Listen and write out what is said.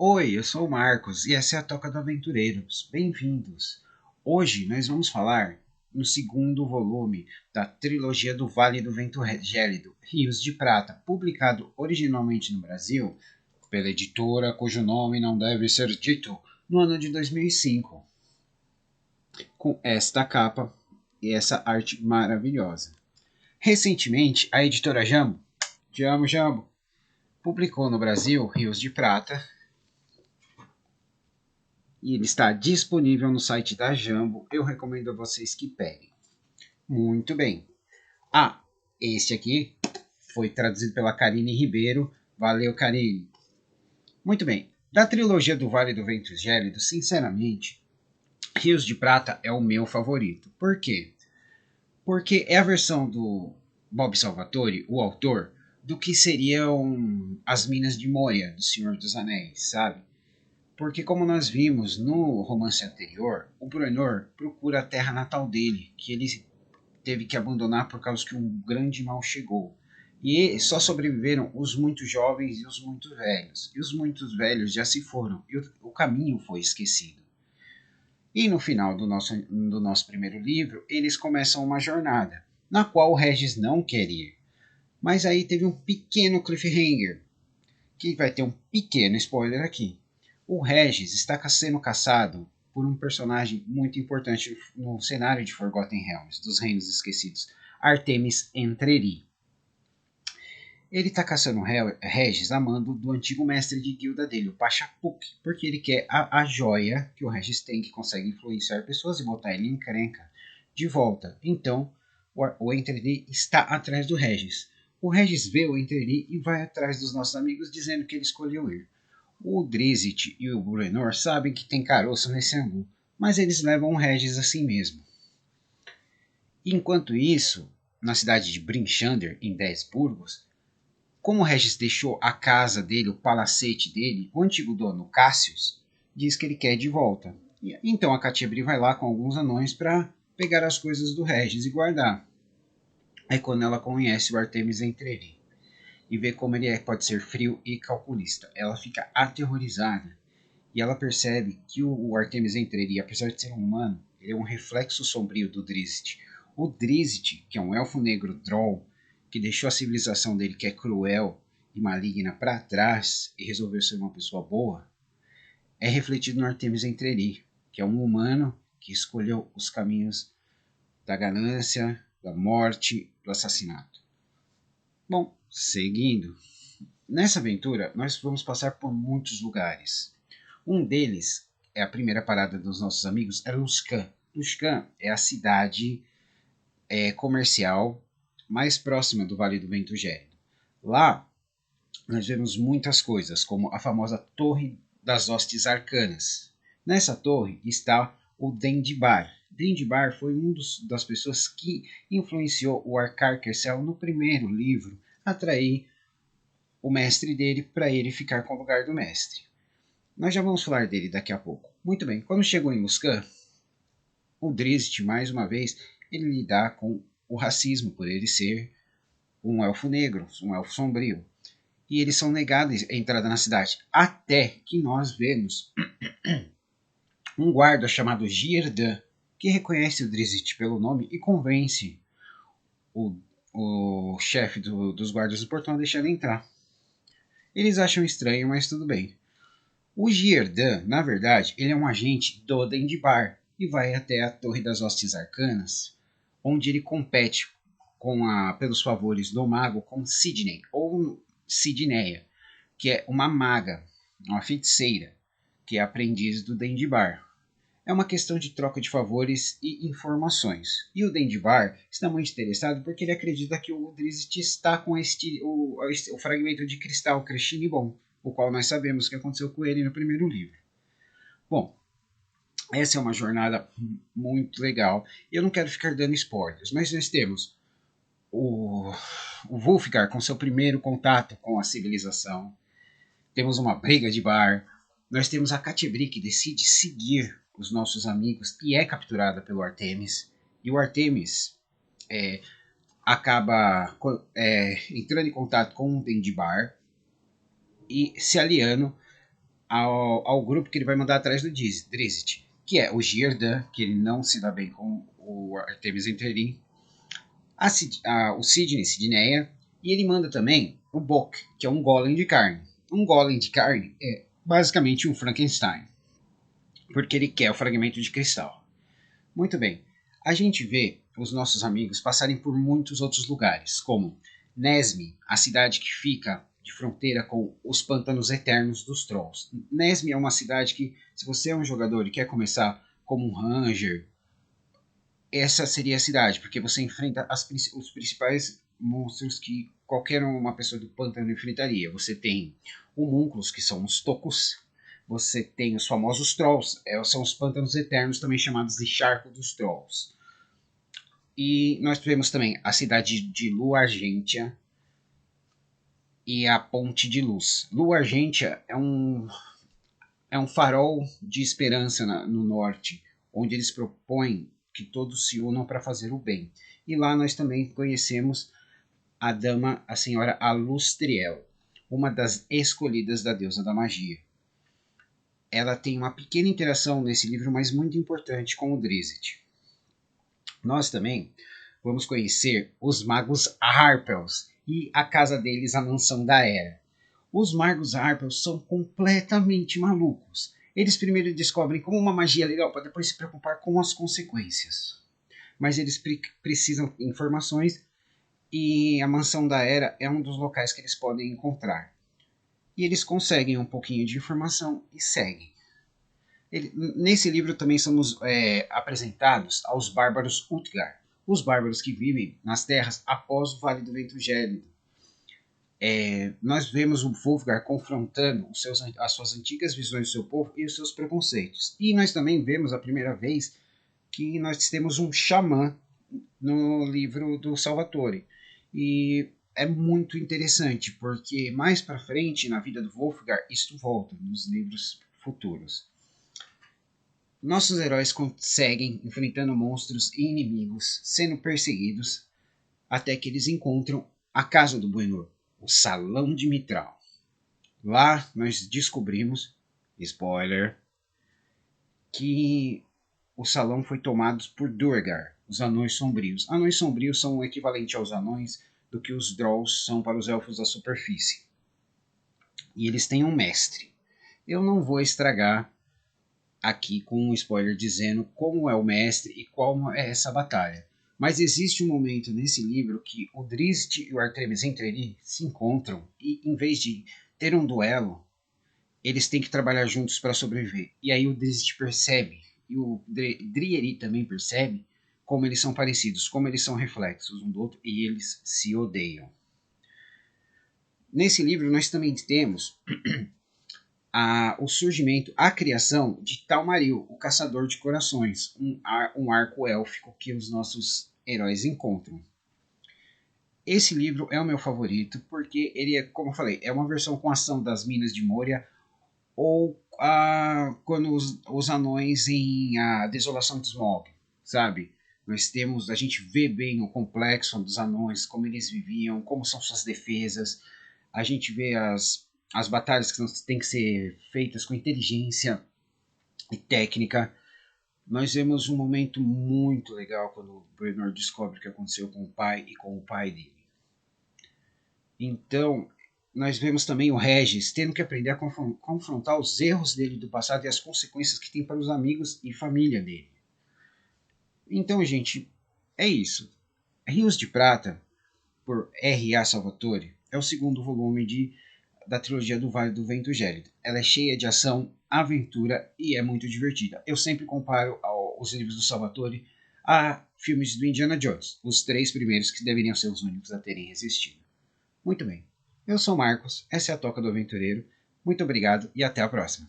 Oi, eu sou o Marcos e essa é a Toca do Aventureiros. Bem-vindos! Hoje nós vamos falar no segundo volume da trilogia do Vale do Vento Gélido, Rios de Prata, publicado originalmente no Brasil pela editora cujo nome não deve ser dito, no ano de 2005, com esta capa e essa arte maravilhosa. Recentemente, a editora Jambo, te amo Jambo, publicou no Brasil Rios de Prata, e ele está disponível no site da Jambo. Eu recomendo a vocês que peguem. Muito bem. Ah, este aqui foi traduzido pela Karine Ribeiro. Valeu, Karine. Muito bem. Da trilogia do Vale do Vento Gélido, sinceramente, Rios de Prata é o meu favorito. Por quê? Porque é a versão do Bob Salvatore, o autor, do que seriam as Minas de Moria, do Senhor dos Anéis, sabe? Porque, como nós vimos no romance anterior, o Bruenor procura a terra natal dele, que ele teve que abandonar por causa que um grande mal chegou. E só sobreviveram os muito jovens e os muito velhos. E os muito velhos já se foram, e o caminho foi esquecido. E no final do nosso primeiro livro, eles começam uma jornada, na qual o Regis não quer ir. Mas aí teve um pequeno cliffhanger, que vai ter um pequeno spoiler aqui. O Regis está sendo caçado por um personagem muito importante no cenário de Forgotten Realms, dos Reinos Esquecidos, Artemis Entreri. Ele está caçando Regis a mando do antigo mestre de guilda dele, o Pachapuk, porque ele quer a joia que o Regis tem, que consegue influenciar pessoas e botar ele em encrenca de volta. Então, o Entreri está atrás do Regis. O Regis vê o Entreri e vai atrás dos nossos amigos, dizendo que ele escolheu ir. O Drizzt e o Bruenor sabem que tem caroço nesse angu, mas eles levam o Regis assim mesmo. Enquanto isso, na cidade de Brinchander, em 10 Burgos, como o Regis deixou a casa dele, o palacete dele, o antigo dono, Cassius, diz que ele quer de volta. Então a Catiabri vai lá com alguns anões para pegar as coisas do Regis e guardar. É quando ela conhece o Artemis Entreri e vê como ele pode ser frio e calculista. Ela fica aterrorizada e ela percebe que o Artemis Entreri, apesar de ser um humano, ele é um reflexo sombrio do Drizzt. O Drizzt, que é um elfo negro Droll, que deixou a civilização dele, que é cruel e maligna, para trás e resolveu ser uma pessoa boa, é refletido no Artemis Entreri, que é um humano que escolheu os caminhos da ganância, da morte, do assassinato. Bom, seguindo. Nessa aventura, nós vamos passar por muitos lugares. Um deles, é a primeira parada dos nossos amigos, é Luskan. Luskan é a cidade comercial mais próxima do Vale do Vento Gélido. Lá, nós vemos muitas coisas, como a famosa Torre das Hostes Arcanas. Nessa torre está o Dendibar. Dendibar foi das pessoas que influenciou o Arcar Kersel no primeiro livro a atrair o mestre dele para ele ficar com o lugar do mestre. Nós já vamos falar dele daqui a pouco. Muito bem, quando chegou em Luskan, o Drizzt, mais uma vez, ele lida com o racismo por ele ser um elfo negro, um elfo sombrio. E eles são negados a entrada na cidade. Até que nós vemos um guarda chamado Girdan, que reconhece o Drizzt pelo nome e convence o, o chefe dos guardas do portão a deixar ele entrar. Eles acham estranho, mas tudo bem. O Girdan, na verdade, ele é um agente do Dendibar e vai até a Torre das Hostes Arcanas, onde ele compete pelos favores do mago com Sidney, ou Sidneia, que é uma maga, uma feiticeira, que é aprendiz do Dendibar. É uma questão de troca de favores e informações. E o Dendibar está muito interessado porque ele acredita que o Drizzt está com o fragmento de cristal Crescinibon, o qual nós sabemos que aconteceu com ele no primeiro livro. Bom, essa é uma jornada muito legal. Eu não quero ficar dando spoilers, mas nós temos o Wulfgar com seu primeiro contato com a civilização. Temos uma briga de bar. Nós temos a Catiabri que decide seguir os nossos amigos e é capturada pelo Artemis. E o Artemis acaba entrando em contato com o Dendibar e se aliando ao grupo que ele vai mandar atrás do Drizzt, que é o Gírdan, que ele não se dá bem com o Artemis Entreri, o Sidneia, e ele manda também o Bok, que é um golem de carne. Um golem de carne é basicamente um Frankenstein, porque ele quer o fragmento de cristal. Muito bem, a gente vê os nossos amigos passarem por muitos outros lugares, como Nesme, a cidade que fica de fronteira com os pântanos eternos dos Trolls. Nesme é uma cidade que, se você é um jogador e quer começar como um Ranger, essa seria a cidade, porque você enfrenta os principais monstros que qualquer uma pessoa do pântano enfrentaria. Você tem homúnculos, que são os Tocos. Você tem os famosos Trolls, são os pântanos eternos, também chamados de Charco dos Trolls. E nós temos também a cidade de Lua Argentia e a Ponte de Luz. Lua Argentia é um farol de esperança no norte, onde eles propõem que todos se unam para fazer o bem. E lá nós também conhecemos a dama, a senhora Alustriel, uma das escolhidas da deusa da magia. Ela tem uma pequena interação nesse livro, mas muito importante, com o Drizzt. Nós também vamos conhecer os magos Harpels e a casa deles, a mansão da Era. Os magos Harpels são completamente malucos. Eles primeiro descobrem como uma magia legal para depois se preocupar com as consequências. Mas eles precisam de informações e a mansão da Era é um dos locais que eles podem encontrar. E eles conseguem um pouquinho de informação e seguem. Nesse livro também somos apresentados aos bárbaros Utgar, os bárbaros que vivem nas terras após o Vale do Vento Gélido. Nós vemos o Wolfgar confrontando as suas antigas visões do seu povo e os seus preconceitos. E nós também vemos a primeira vez que nós temos um xamã no livro do Salvatore. E é muito interessante, porque mais para frente, na vida do Wolfgar, isto volta nos livros futuros. Nossos heróis conseguem, enfrentando monstros e inimigos, sendo perseguidos, até que eles encontram a casa do Buenor, o Salão de Mitral. Lá nós descobrimos, spoiler, que o salão foi tomado por Durgar, os Anões Sombrios. Anões Sombrios são o equivalente aos anões do que os Drolls são para os Elfos da Superfície. E eles têm um mestre. Eu não vou estragar aqui com um spoiler dizendo como é o mestre e qual é essa batalha. Mas existe um momento nesse livro que o Drizzt e o Artemis Entreri se encontram e, em vez de ter um duelo, eles têm que trabalhar juntos para sobreviver. E aí o Drizzt percebe, e o Drieri também percebe, como eles são parecidos, como eles são reflexos um do outro, e eles se odeiam. Nesse livro nós também temos o surgimento, a criação de Talmaril, o Caçador de Corações, um arco élfico que os nossos heróis encontram. Esse livro é o meu favorito porque ele é, como eu falei, é uma versão com ação das Minas de Moria ou quando os anões em A Desolação de Smaug, sabe? A gente vê bem o complexo dos anões, como eles viviam, como são suas defesas. A gente vê as batalhas que têm que ser feitas com inteligência e técnica. Nós vemos um momento muito legal quando o Bruenor descobre o que aconteceu com o pai e com o pai dele. Então, nós vemos também o Regis tendo que aprender a confrontar os erros dele do passado e as consequências que tem para os amigos e família dele. Então, gente, é isso. Rios de Prata, por R.A. Salvatore, é o segundo volume da trilogia do Vale do Vento Gélido. Ela é cheia de ação, aventura e é muito divertida. Eu sempre comparo os livros do Salvatore a filmes do Indiana Jones, os 3 primeiros que deveriam ser os únicos a terem resistido. Muito bem, eu sou o Marcos, essa é a Toca do Aventureiro, muito obrigado e até a próxima.